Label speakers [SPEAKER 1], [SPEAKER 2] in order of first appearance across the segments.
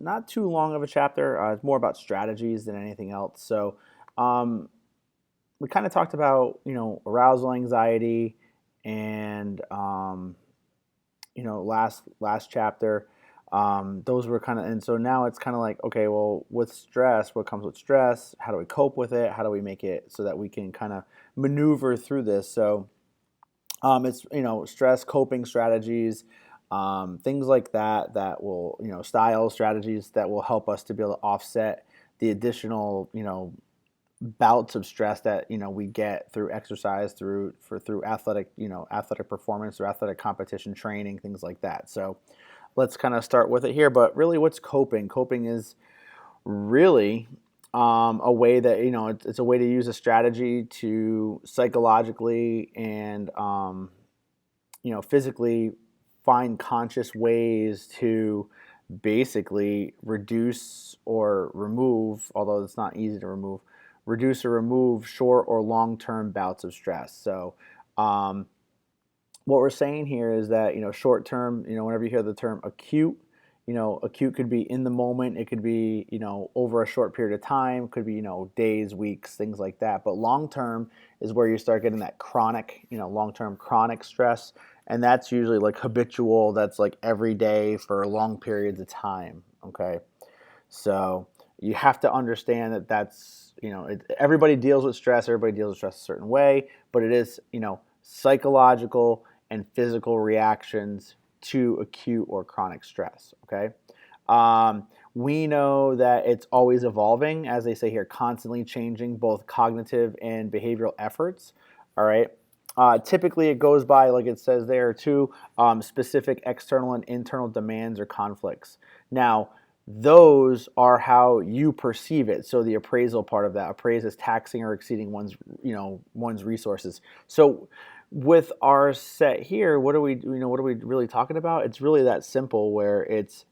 [SPEAKER 1] Not too long of a chapter. It's more about strategies than anything else. So um, we kind of talked about arousal anxiety and last chapter. Those were kind of, and so now it's kind of like, okay, well, with stress, what comes with stress? How do we cope with it? How do we make it so that we can kind of maneuver through this? So it's stress coping strategies, things like that that will style strategies that will help us to be able to offset the additional bouts of stress that we get through exercise, through athletic athletic performance or athletic competition training, things like that. So let's kind of start with it here. But really, what's coping? Coping is really a way that it's a way to use a strategy to psychologically and physically find conscious ways to basically reduce or remove, although it's not easy to remove, reduce or remove short or long-term bouts of stress. So um, what we're saying here is that short term, whenever you hear the term acute, acute could be in the moment, it could be over a short period of time, could be days, weeks, things like that. But long term is where you start getting that chronic, long term chronic stress, and that's usually like habitual. That's like every day for long periods of time. Okay, so you have to understand that that's everybody deals with stress. Everybody deals with stress a certain way, but it is psychological and physical reactions to acute or chronic stress. Okay. We know that it's always evolving, as they say here, constantly changing both cognitive and behavioral efforts. All right. Typically, it goes by, like it says there, two specific external and internal demands or conflicts. Now, those are how you perceive it. So the appraisal part of that, appraise is taxing or exceeding one's resources. So with our set here, what are we really talking about? It's really that simple, where it's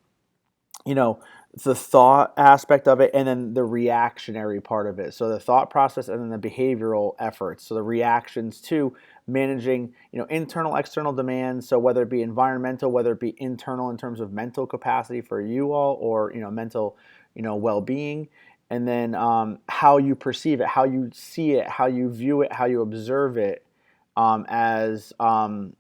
[SPEAKER 1] you know the thought aspect of it and then the reactionary part of it. So the thought process and then the behavioral efforts. So the reactions to managing internal external demands. So whether it be environmental, whether it be internal in terms of mental capacity for you all, or mental well-being, and then how you perceive it, how you see it, how you view it, how you observe it, as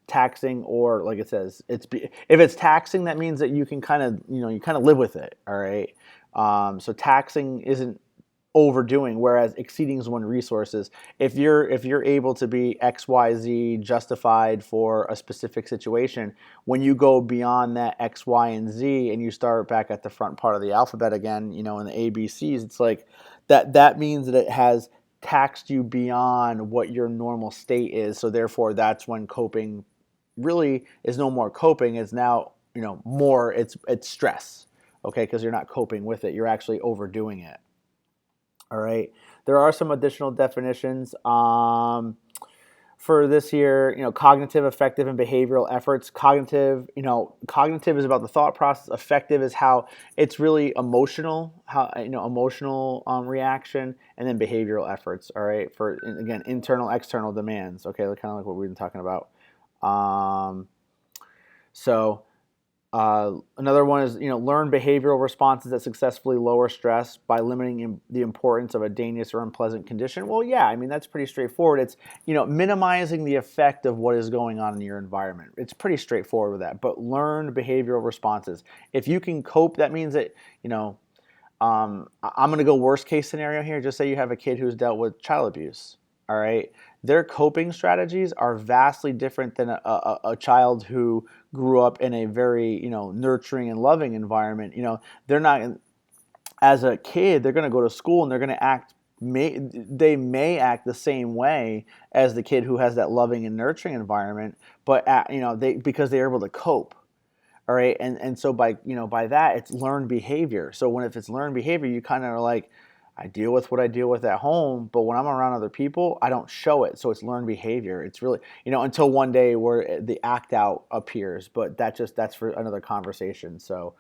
[SPEAKER 1] taxing, or like it says, if it's taxing, that means that you can kind of you kind of live with it. All right. So taxing isn't overdoing, whereas exceeding is one resources. If you're able to be XYZ justified for a specific situation, when you go beyond that X, Y, and Z, and you start back at the front part of the alphabet again, in the ABCs, it's like that means that it has taxed you beyond what your normal state is. So therefore, that's when coping really is no more coping. It's now more. It's stress. Okay, because you're not coping with it. You're actually overdoing it. All right. There are some additional definitions for this here. Cognitive, affective, and behavioral efforts. Cognitive is about the thought process. Affective is how it's really emotional, how emotional reaction, and then behavioral efforts. All right. For again, internal, external demands. Okay, kind of like what we've been talking about. Um, so another one is, learn behavioral responses that successfully lower stress by limiting the importance of a dangerous or unpleasant condition. Well, yeah, I mean, that's pretty straightforward. It's, minimizing the effect of what is going on in your environment. It's pretty straightforward with that. But learn behavioral responses. If you can cope, that means that, I'm going to go worst case scenario here. Just say you have a kid who's dealt with child abuse. All right. Their coping strategies are vastly different than a child who grew up in a very, nurturing and loving environment. They're not, as a kid, they're going to go to school and they're going to they may act the same way as the kid who has that loving and nurturing environment, but because they're able to cope. All right. And so by that, it's learned behavior. So if it's learned behavior, you kind of are like, I deal with what I deal with at home, but when I'm around other people, I don't show it. So it's learned behavior. It's really, until one day where the act out appears, but that's for another conversation. So,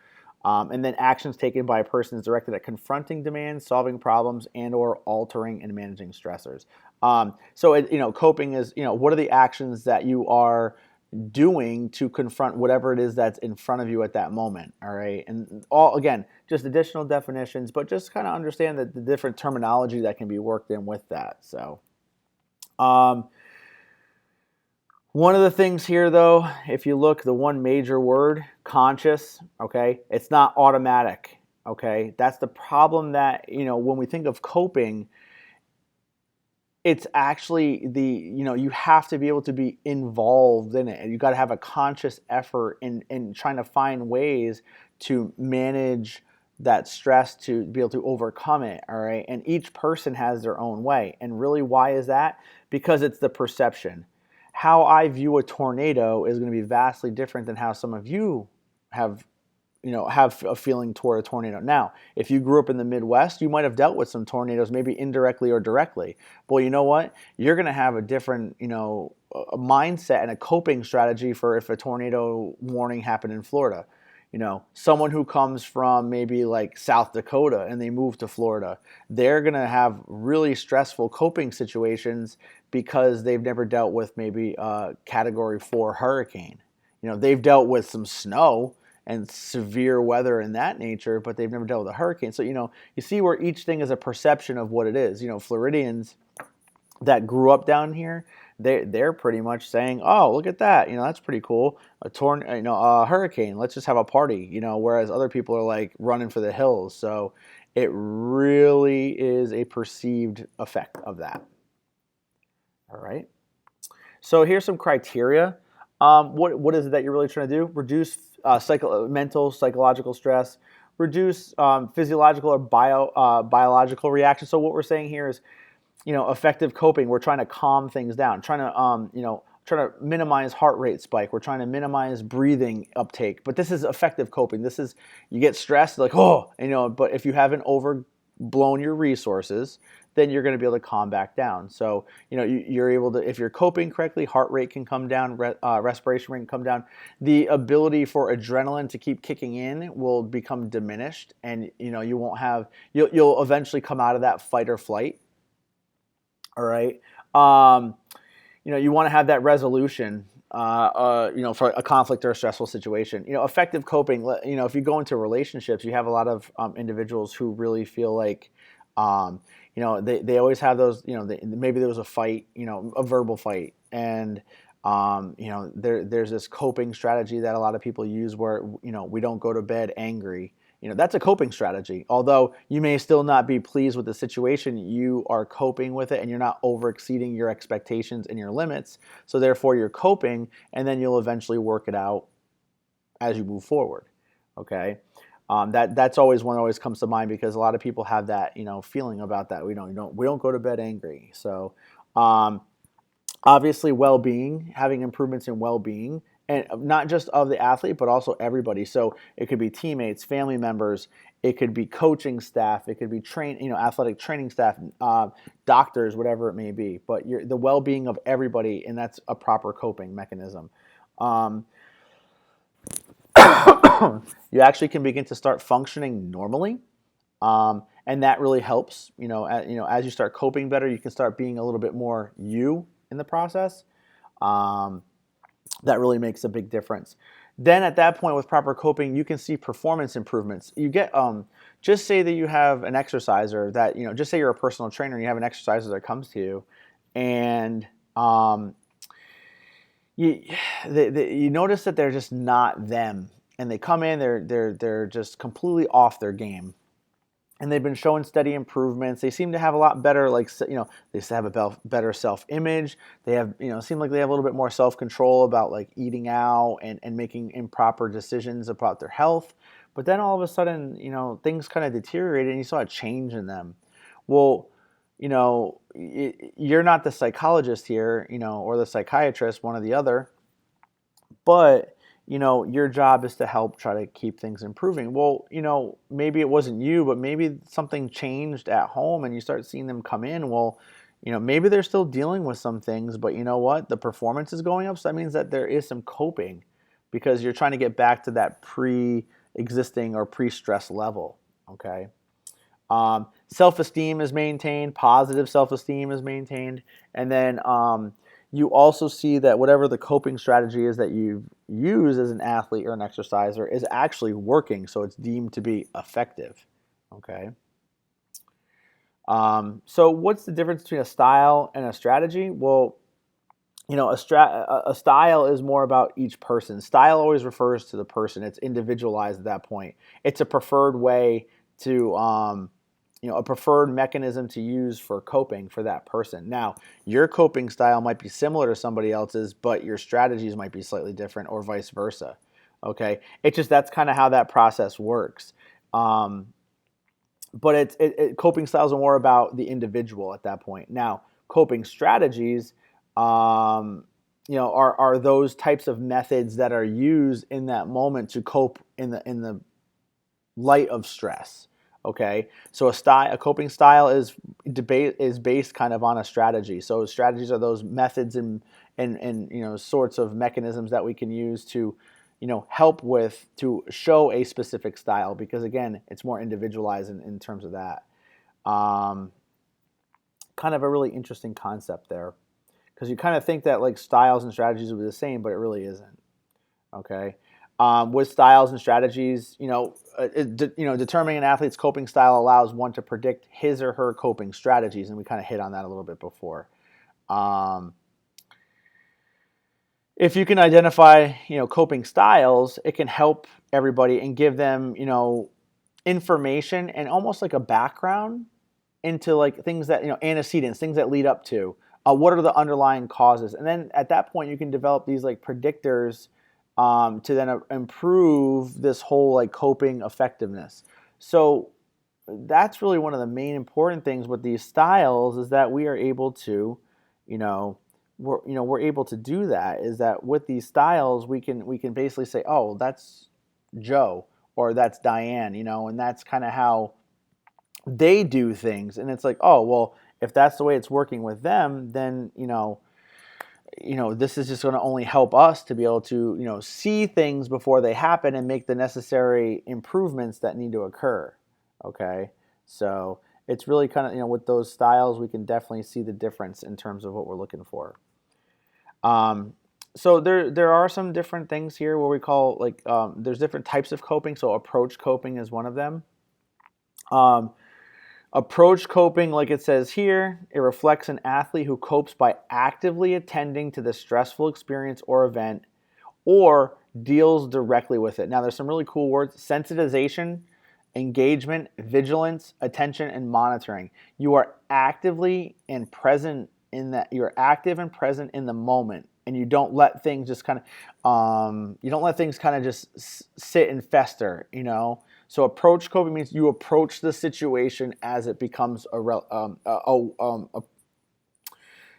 [SPEAKER 1] and then actions taken by a person is directed at confronting demands, solving problems, and or altering and managing stressors. So coping is, what are the actions that you are doing to confront whatever it is that's in front of you at that moment. All right. And all, again, just additional definitions, but just kind of understand that the different terminology that can be worked in with that. So, um, one of the things here, though, if you look, the one major word, conscious, okay, it's not automatic, okay? That's the problem that, when we think of coping, it's actually you have to be able to be involved in it. And you got to have a conscious effort in trying to find ways to manage that stress to be able to overcome it, all right? And each person has their own way. And really, why is that? Because it's the perception. How I view a tornado is going to be vastly different than how some of you have have a feeling toward a tornado. Now, if you grew up in the Midwest, you might have dealt with some tornadoes, maybe indirectly or directly. Well, you know what? You're going to have a different, a mindset and a coping strategy for if a tornado warning happened in Florida. Someone who comes from maybe like South Dakota and they move to Florida, they're going to have really stressful coping situations because they've never dealt with maybe a Category 4 hurricane. They've dealt with some snow and severe weather in that nature, but they've never dealt with a hurricane. So, you see where each thing is a perception of what it is. Floridians that grew up down here, they're pretty much saying, "Oh, look at that! That's pretty cool. A hurricane. Let's just have a party." Whereas other people are like running for the hills. So, it really is a perceived effect of that. All right. So here's some criteria. What is it that you're really trying to do? Reduce mental, psychological stress. Reduce physiological or biological reactions. So what we're saying here is, effective coping. We're trying to calm things down. Trying to minimize heart rate spike. We're trying to minimize breathing uptake. But this is effective coping. This is, you get stressed, like, oh, but if you haven't overblown your resources, then you're going to be able to calm back down. So, you're able to, if you're coping correctly, heart rate can come down, respiration rate can come down. The ability for adrenaline to keep kicking in will become diminished, and you won't have, you'll eventually come out of that fight or flight. All right. You want to have that resolution, for a conflict or a stressful situation. Effective coping, if you go into relationships, you have a lot of individuals who really feel like, they always have those, maybe there was a fight, a verbal fight. And, there's this coping strategy that a lot of people use where, we don't go to bed angry. That's a coping strategy. Although you may still not be pleased with the situation, you are coping with it and you're not over exceeding your expectations and your limits. So therefore you're coping, and then you'll eventually work it out as you move forward. Okay. That's always one that always comes to mind, because a lot of people have that, feeling about that. We don't go to bed angry. So, obviously well-being, having improvements in well-being, and not just of the athlete, but also everybody. So it could be teammates, family members, it could be coaching staff, it could be athletic training staff, doctors, whatever it may be. But the well-being of everybody, and that's a proper coping mechanism. You actually can begin to start functioning normally, and that really helps. As you start coping better, you can start being a little bit more you in the process. That really makes a big difference. Then at that point, with proper coping, you can see performance improvements. You get, just say that you have an exerciser that, just say you're a personal trainer and you have an exerciser that comes to you, and you notice that they're just not them, and they come in, they're just completely off their game. And they've been showing steady improvements. They seem to have a lot better, they have a better self-image. They have, seem like they have a little bit more self-control about like eating out and making improper decisions about their health. But then all of a sudden, things kind of deteriorated and you saw a change in them. Well, you're not the psychologist here, or the psychiatrist, one or the other, but your job is to help try to keep things improving. Well, maybe it wasn't you, but maybe something changed at home and you start seeing them come in. Well, maybe they're still dealing with some things, but you know what? The performance is going up. So that means that there is some coping, because you're trying to get back to that pre-existing or pre-stress level. Okay. Self-esteem is maintained. Positive self-esteem is maintained. And then, you also see that whatever the coping strategy is that you use as an athlete or an exerciser is actually working, so it's deemed to be effective. Okay. So what's the difference between a style and a strategy? Well, a style is more about each person. Style always refers to the person. It's individualized at that point. It's a preferred way to, a preferred mechanism to use for coping for that person. Now, your coping style might be similar to somebody else's, but your strategies might be slightly different, or vice versa. Okay, it's just that's kind of how that process works. Um, but coping styles are more about the individual at that point. Now, coping strategies, are those types of methods that are used in that moment to cope in the light of stress. Okay, so a coping style is based kind of on a strategy. So strategies are those methods and sorts of mechanisms that we can use to help with to show a specific style, because again, it's more individualized in terms of that. Um, Kind of a really interesting concept there, because you kind of think that like styles and strategies would be the same, but it really isn't. Okay. With styles and strategies, determining an athlete's coping style allows one to predict his or her coping strategies, and we kind of hit on that a little bit before. Um, if you can identify, coping styles, it can help everybody and give them, information and almost like a background into like things that, antecedents, things that lead up to what are the underlying causes. And then at that point, you can develop these like predictors to then improve this whole like coping effectiveness. So that's really one of the main important things with these styles, is that we are able to, you know, we're able to do that. Is that with these styles we can basically say, oh, that's Joe or that's Diane, and that's kind of how they do things. And it's like, oh, well, if that's the way it's working with them, then this is just going to only help us to be able to see things before they happen and make the necessary improvements that need to occur. Okay, so it's really kind of, with those styles we can definitely see the difference in terms of what we're looking for. um, so there are some different things here where we call like there's different types of coping. So approach coping is one of them. um, Approach coping, like it says here, it reflects an athlete who copes by actively attending to the stressful experience or event, or deals directly with it. Now, there's some really cool words: sensitization, engagement, vigilance, attention, and monitoring. You are actively and present in that. You're active and present in the moment, and you don't let things just kind of, just sit and fester. So approach coping means you approach the situation as it becomes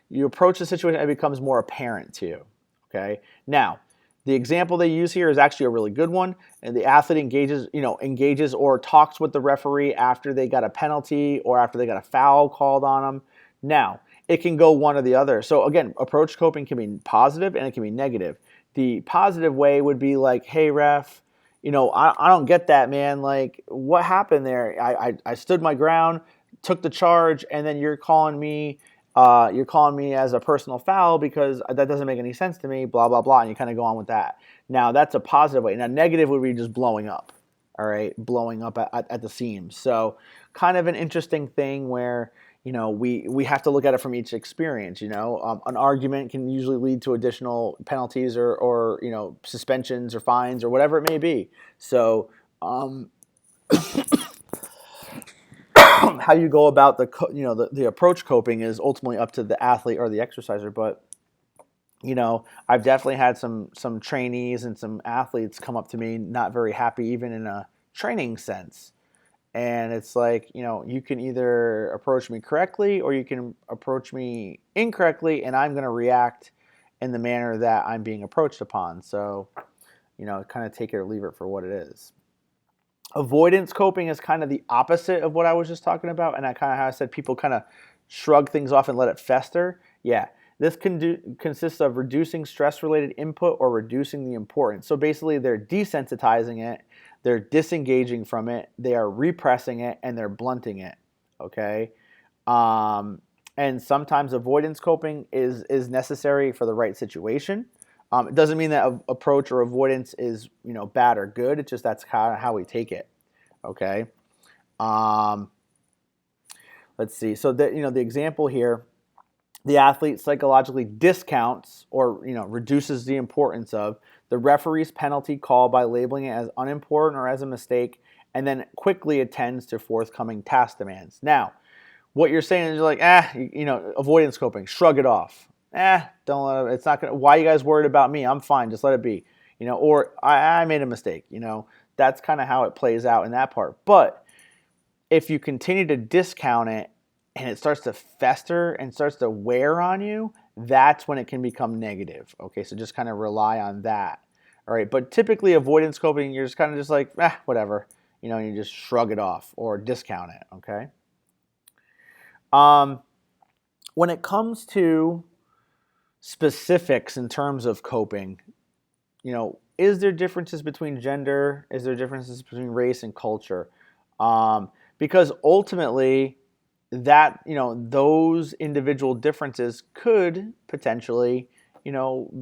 [SPEAKER 1] you approach the situation and it becomes more apparent to you. Okay. Now, the example they use here is actually a really good one. And the athlete engages or talks with the referee after they got a penalty or after they got a foul called on them. Now, it can go one or the other. So again, approach coping can be positive and it can be negative. The positive way would be like, hey, ref, I don't get that, man. Like, what happened there? I stood my ground, took the charge, and then you're calling me as a personal foul because that doesn't make any sense to me, blah, blah, blah. And you kind of go on with that. Now, that's a positive way. Now, negative would be just blowing up, all right? Blowing up at the seams. So kind of an interesting thing where, we have to look at it from each experience. An argument can usually lead to additional penalties or suspensions or fines or whatever it may be. So how you go about the approach coping is ultimately up to the athlete or the exerciser. But I've definitely had some trainees and some athletes come up to me not very happy, even in a training sense. And it's like, you can either approach me correctly or you can approach me incorrectly, and I'm going to react in the manner that I'm being approached upon. So, kind of take it or leave it for what it is. Avoidance coping is kind of the opposite of what I was just talking about. And I kind of how I said people kind of shrug things off and let it fester. Yeah. This consists of reducing stress-related input or reducing the importance. So basically, they're desensitizing it, they're disengaging from it, they are repressing it, and they're blunting it. Okay. and sometimes avoidance coping is necessary for the right situation. It doesn't mean that approach or avoidance is bad or good. It's just that's how we take it. Okay. Um, let's see. So the example here, the athlete psychologically discounts or reduces the importance of the referee's penalty call by labeling it as unimportant or as a mistake, and then quickly attends to forthcoming task demands. Now, what you're saying is you're like, avoidance coping, shrug it off. Don't let it, it's not gonna. Why are you guys worried about me? I'm fine. Just let it be. Or I made a mistake. That's kind of how it plays out in that part. But if you continue to discount it and it starts to fester and starts to wear on you, that's when it can become negative. Okay, so just kind of rely on that. All right, but typically avoidance coping, you're just kind of just like, whatever. You just shrug it off or discount it. Okay. When it comes to specifics in terms of coping, is there differences between gender? Is there differences between race and culture? Because ultimately, that those individual differences could potentially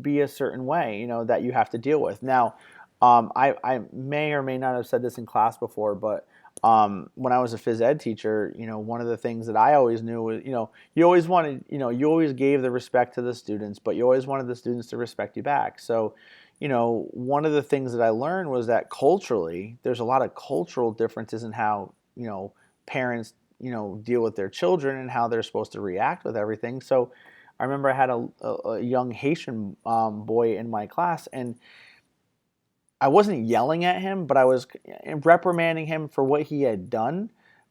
[SPEAKER 1] be a certain way that you have to deal with. Now, I may or may not have said this in class before, but when I was a phys ed teacher, one of the things that I always knew was, you always wanted, you always gave the respect to the students, but you always wanted the students to respect you back. So, one of the things that I learned was that culturally, there's a lot of cultural differences in how, parents, deal with their children and how they're supposed to react with everything. So I remember I had a young Haitian boy in my class, and I wasn't yelling at him, but I was reprimanding him for what he had done.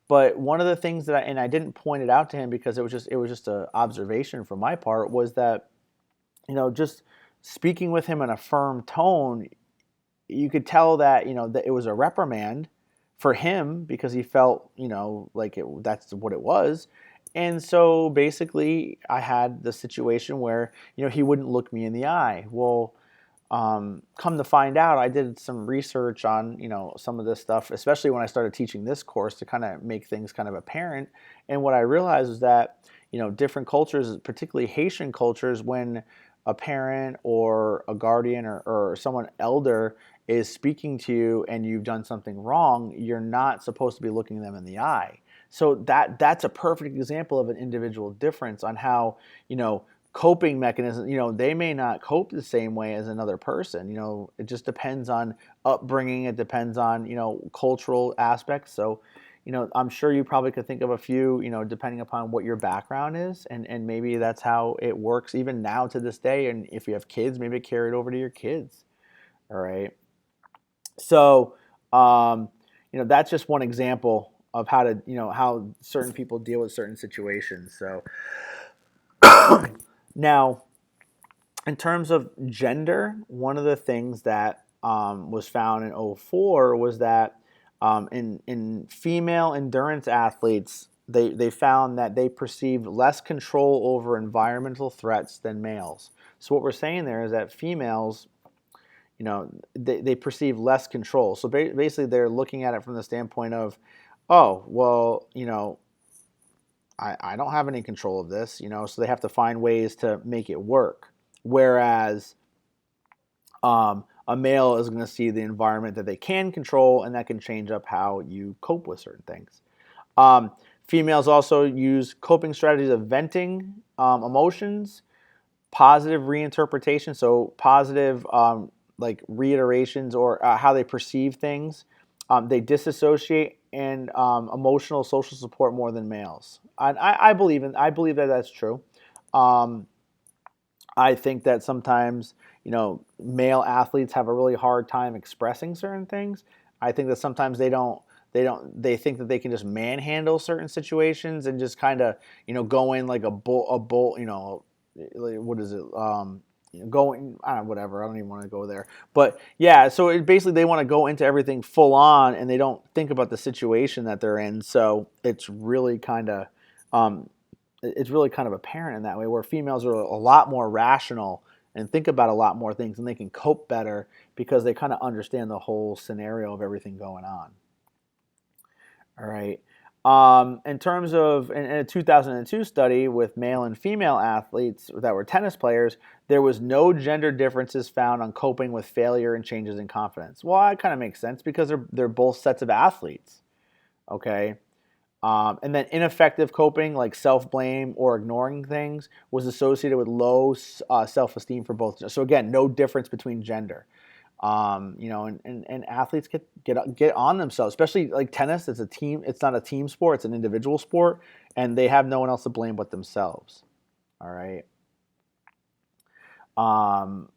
[SPEAKER 1] But one of the things that I didn't point it out to him because it was just an observation from my part was that just speaking with him in a firm tone, you could tell that that it was a reprimand for him because he felt like that's what it was. And so basically I had the situation where he wouldn't look me in the eye. Well, come to find out, I did some research on some of this stuff, especially when I started teaching this course to kind of make things kind of apparent. And what I realized was that different cultures, particularly Haitian cultures, when a parent or a guardian or someone elder is speaking to you and you've done something wrong, you're not supposed to be looking them in the eye. So that's a perfect example of an individual difference on how coping mechanisms, they may not cope the same way as another person. It just depends on upbringing. It depends on, cultural aspects. So, I'm sure you probably could think of a few, depending upon what your background is. And maybe that's how it works even now to this day. And if you have kids, maybe carry it over to your kids. All right. So, that's just one example of how to, how certain people deal with certain situations. So now, in terms of gender, one of the things that was found in '04 was that in female endurance athletes, they found that they perceived less control over environmental threats than males. So what we're saying there is that females, they perceive less control. So basically, they're looking at it from the standpoint of, oh, well, I don't have any control of this, so they have to find ways to make it work. Whereas a male is going to see the environment that they can control, and that can change up how you cope with certain things. Females also use coping strategies of venting emotions, positive reinterpretation, so positive like reiterations or how they perceive things. They disassociate and emotional social support more than males. I believe that that's true. I think that sometimes, male athletes have a really hard time expressing certain things. I think that sometimes they think that they can just manhandle certain situations and just kind of, go in like a bull, what is it? Going, whatever. I don't even want to go there. But yeah, so basically they want to go into everything full on and they don't think about the situation that they're in. So it's really kind of, apparent in that way, where females are a lot more rational and think about a lot more things, and they can cope better because they kind of understand the whole scenario of everything going on. All right. In terms of in a 2002 study with male and female athletes that were tennis players, there was no gender differences found on coping with failure and changes in confidence. Well, that kind of makes sense because they're both sets of athletes. Okay. And then ineffective coping, like self blame or ignoring things, was associated with low self esteem for both. So again, no difference between gender. And athletes get on themselves, especially like tennis. It's a team. It's not a team sport. It's an individual sport, and they have no one else to blame but themselves. All right. Um,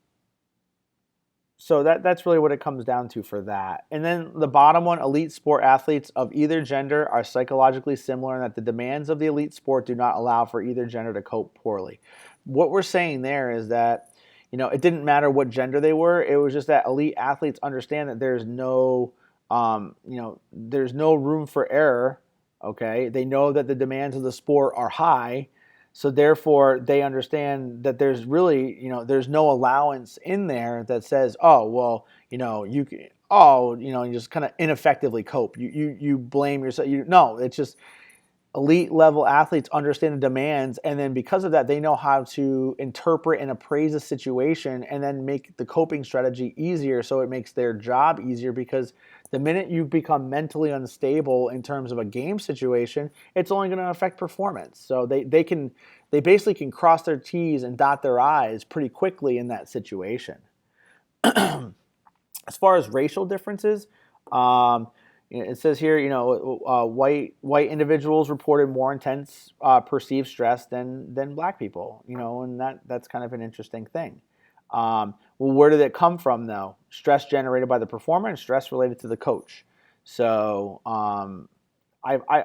[SPEAKER 1] so that's really what it comes down to for that. And then the bottom one, elite sport athletes of either gender are psychologically similar in that the demands of the elite sport do not allow for either gender to cope poorly. What we're saying there is that, it didn't matter what gender they were. It was just that elite athletes understand that there's no room for error. Okay. They know that the demands of the sport are high. So therefore, they understand that there's really, there's no allowance in there that says, oh, well, you just kind of ineffectively cope. You blame yourself. No, it's just elite level athletes understand the demands, and then because of that, they know how to interpret and appraise a situation and then make the coping strategy easier, so it makes their job easier. Because the minute you become mentally unstable in terms of a game situation, it's only going to affect performance. So they basically can cross their T's and dot their I's pretty quickly in that situation. As far as racial differences, um, it says here, white individuals reported more intense perceived stress than black people. And that's kind of an interesting thing. Well, where did it come from though? Stress generated by the performer and stress related to the coach. So I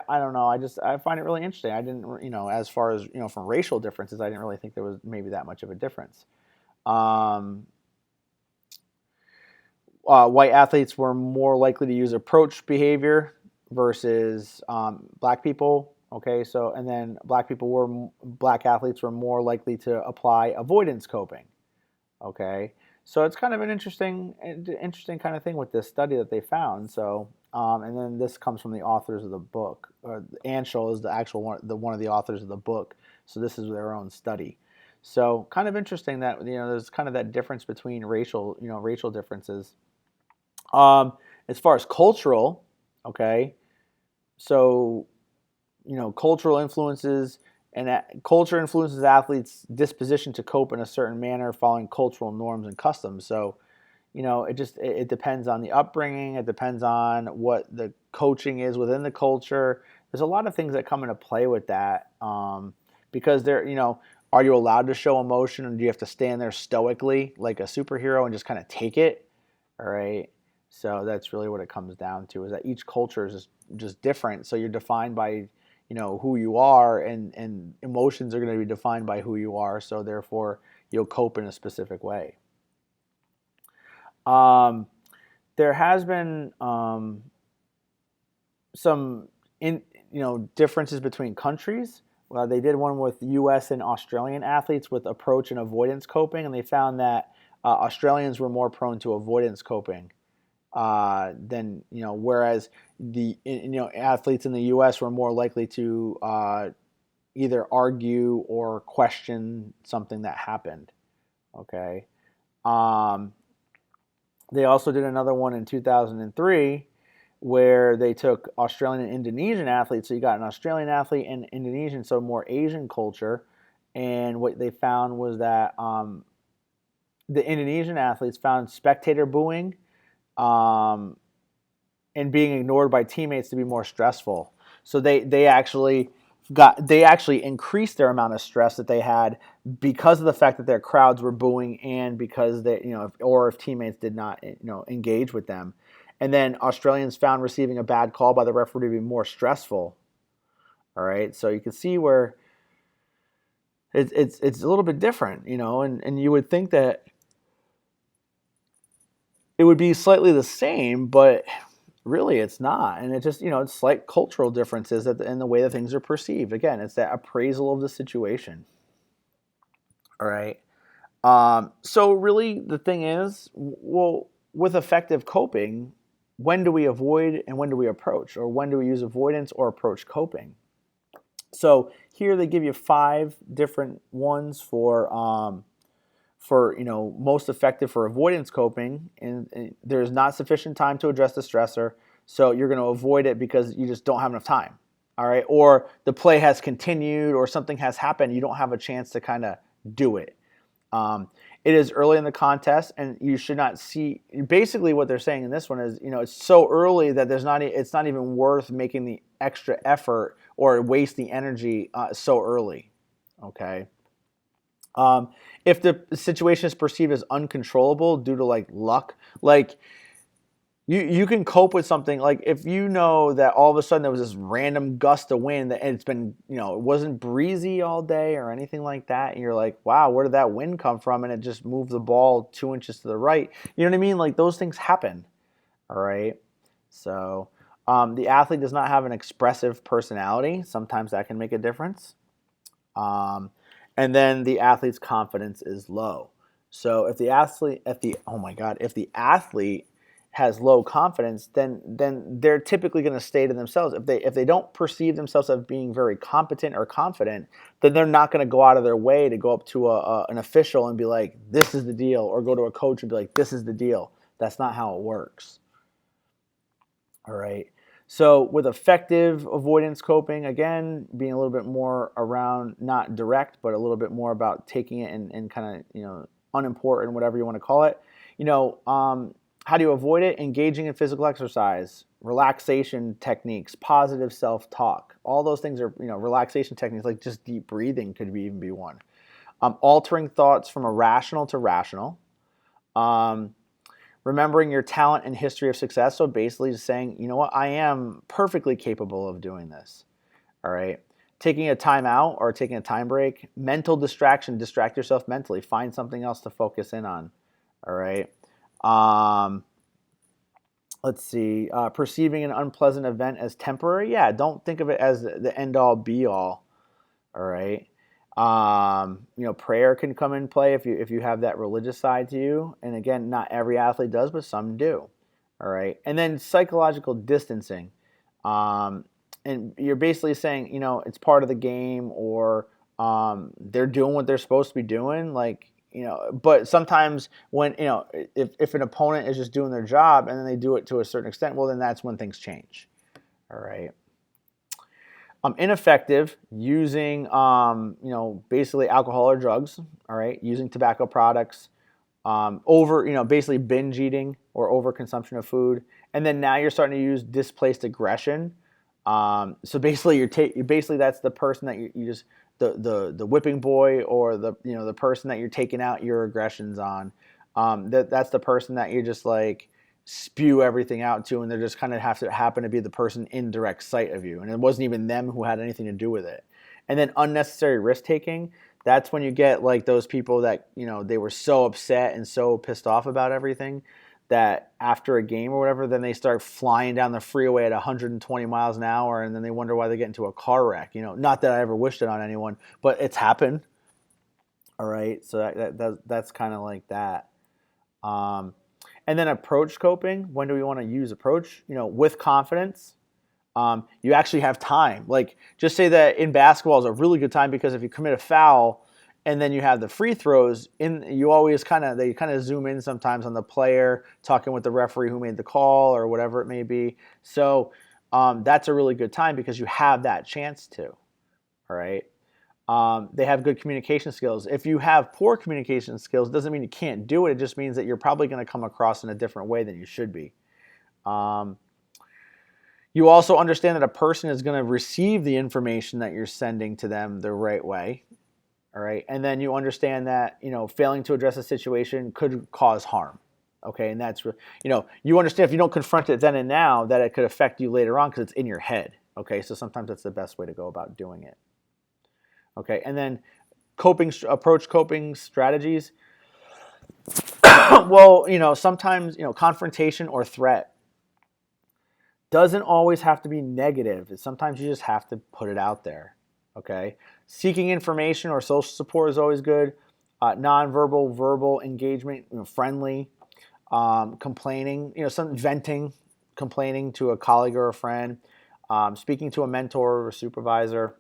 [SPEAKER 1] don't know. I find it really interesting. I didn't, as far as from racial differences, I didn't really think there was maybe that much of a difference. Um, White athletes were more likely to use approach behavior versus black people. Okay, so and then black athletes were more likely to apply avoidance coping. Okay, so it's kind of an interesting kind of thing with this study that they found. So and then this comes from the authors of the book. Anshel is the actual one of the authors of the book. So this is their own study. So kind of interesting that there's kind of that difference between racial differences. As far as cultural, okay, so cultural influences and culture influences athletes' disposition to cope in a certain manner following cultural norms and customs. So it depends on the upbringing. It depends on what the coaching is within the culture. There's a lot of things that come into play with that, because are you allowed to show emotion, and do you have to stand there stoically like a superhero and just kind of take it? All right. So that's really what it comes down to, is that each culture is just different. So you're defined by, who you are, and emotions are going to be defined by who you are. So therefore, you'll cope in a specific way. Um, there has been some differences between countries. Well, they did one with U.S. and Australian athletes with approach and avoidance coping, and they found that Australians were more prone to avoidance coping than whereas the athletes in the U.S. were more likely to either argue or question something that happened. Okay. They also did another one in 2003 where they took Australian and Indonesian athletes. So you got an Australian athlete and Indonesian, so more Asian culture. And what they found was that the Indonesian athletes found spectator booing and being ignored by teammates to be more stressful. So they actually increased their amount of stress that they had because of the fact that their crowds were booing, and because if teammates did not engage with them. And then Australians found receiving a bad call by the referee to be more stressful. All right, so you can see where it's a little bit different, and you would think that it would be slightly the same, but really it's not. And it just, it's slight cultural differences in the way that things are perceived. Again, it's that appraisal of the situation. All right. So really the thing is, well, with effective coping, when do we avoid and when do we approach, or when do we use avoidance or approach coping? So here they give you 5 different ones for most effective for avoidance coping, and there's not sufficient time to address the stressor, so you're going to avoid it because you just don't have enough time. All right, or the play has continued, or something has happened, you don't have a chance to kind of do it. It is early in the contest, and you should not see. Basically, what they're saying in this one is, it's so early that it's not even worth making the extra effort or waste the energy so early. Okay. If the situation is perceived as uncontrollable due to like luck, like you can cope with something, like if you know that all of a sudden there was this random gust of wind and it's been, it wasn't breezy all day or anything like that, and you're like, wow, where did that wind come from? And it just moved the ball 2 inches to the right. You know what I mean? Like those things happen. All right. So the athlete does not have an expressive personality. Sometimes that can make a difference. And then the athlete's confidence is low. So if the athlete, if the athlete has low confidence, then they're typically going to stay to themselves. If they don't perceive themselves as being very competent or confident, then they're not going to go out of their way to go up to an official and be like, "This is the deal," or go to a coach and be like, "This is the deal." That's not how it works. All right. So with effective avoidance coping, again, being a little bit more around, not direct, but a little bit more about taking it and kind of, unimportant, whatever you want to call it. How do you avoid it? Engaging in physical exercise, relaxation techniques, positive self-talk. All those things are, relaxation techniques, like just deep breathing could even be one. Altering thoughts from irrational to rational. Remembering your talent and history of success. So basically just saying, you know what, I am perfectly capable of doing this. All right. Taking a time out or taking a time break. Mental distraction, distract yourself mentally. Find something else to focus in on. All right. Let's see. Perceiving an unpleasant event as temporary. Yeah, don't think of it as the end all be all. All right. Prayer can come in play if you have that religious side to you. And again, not every athlete does, but some do. All right. And then psychological distancing. And you're basically saying, it's part of the game, or they're doing what they're supposed to be doing. Like, but sometimes when, if an opponent is just doing their job and then they do it to a certain extent, well, then that's when things change. All right. Ineffective, using basically alcohol or drugs. All right, using tobacco products, basically binge eating or overconsumption of food, and then now you're starting to use displaced aggression. So basically basically that's the person that you just the whipping boy, or the person that you're taking out your aggressions on. That's the person that you're just like spew everything out to, and they just kind of have to happen to be the person in direct sight of you, and it wasn't even them who had anything to do with it. And then unnecessary risk taking, that's when you get like those people that they were so upset and so pissed off about everything that after a game or whatever, then they start flying down the freeway at 120 miles an hour, and then they wonder why they get into a car wreck. Not that I ever wished it on anyone, but it's happened. All right, so that's kind of like that. And then approach coping. When do we want to use approach? With confidence. You actually have time. Like, just say that in basketball is a really good time, because if you commit a foul and then you have the free throws, they kind of zoom in sometimes on the player talking with the referee who made the call or whatever it may be. So that's a really good time because you have that chance to. All right. They have good communication skills. If you have poor communication skills, it doesn't mean you can't do it. It just means that you're probably going to come across in a different way than you should be. You also understand that a person is going to receive the information that you're sending to them the right way. All right. And then you understand that, failing to address a situation could cause harm. Okay. And that's, you understand if you don't confront it then and now, that it could affect you later on because it's in your head. Okay. So sometimes that's the best way to go about doing it. Okay, and then approach coping strategies. Well, sometimes, confrontation or threat doesn't always have to be negative. Sometimes you just have to put it out there. Okay, seeking information or social support is always good. Nonverbal, verbal engagement, friendly, complaining, some venting, complaining to a colleague or a friend, speaking to a mentor or a supervisor,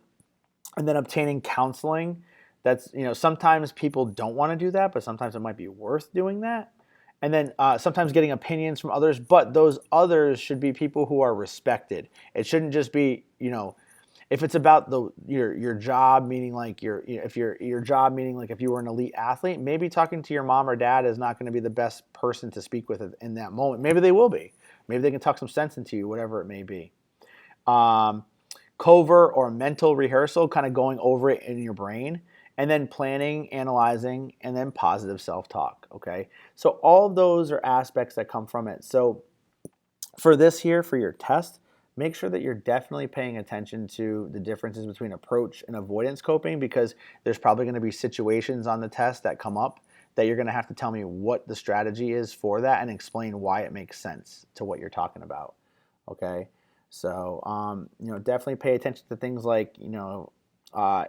[SPEAKER 1] and then obtaining counseling. That's, sometimes people don't want to do that, but sometimes it might be worth doing that. And then sometimes getting opinions from others, but those others should be people who are respected. It shouldn't just be, if it's about your job, meaning like if your job, meaning like if you were an elite athlete, maybe talking to your mom or dad is not going to be the best person to speak with in that moment. Maybe they will be. Maybe they can talk some sense into you, whatever it may be. Um, Covert or mental rehearsal, kind of going over it in your brain, and then planning, analyzing, and then positive self-talk. Okay, so all of those are aspects that come from it. So for this here, for your test, make sure that you're definitely paying attention to the differences between approach and avoidance coping, because there's probably going to be situations on the test that come up that you're going to have to tell me what the strategy is for that and explain why it makes sense to what you're talking about. Okay, so definitely pay attention to things like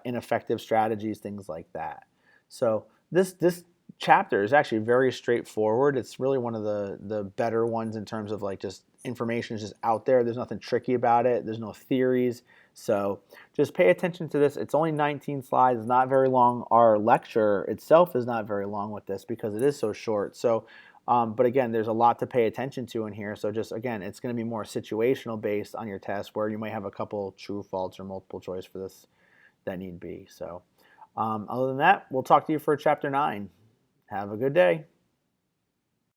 [SPEAKER 1] ineffective strategies, things like that. So this chapter is actually very straightforward. It's really one of the better ones in terms of like just information is just out there. There's nothing tricky about it. There's no theories. So just pay attention to this. It's only 19 slides. It's not very long. Our lecture itself is not very long with this because it is so short. So, but again, there's a lot to pay attention to in here. So just again, it's going to be more situational based on your test, where you might have a couple true, false, or multiple choice for this that need be. So other than that, we'll talk to you for chapter 9. Have a good day.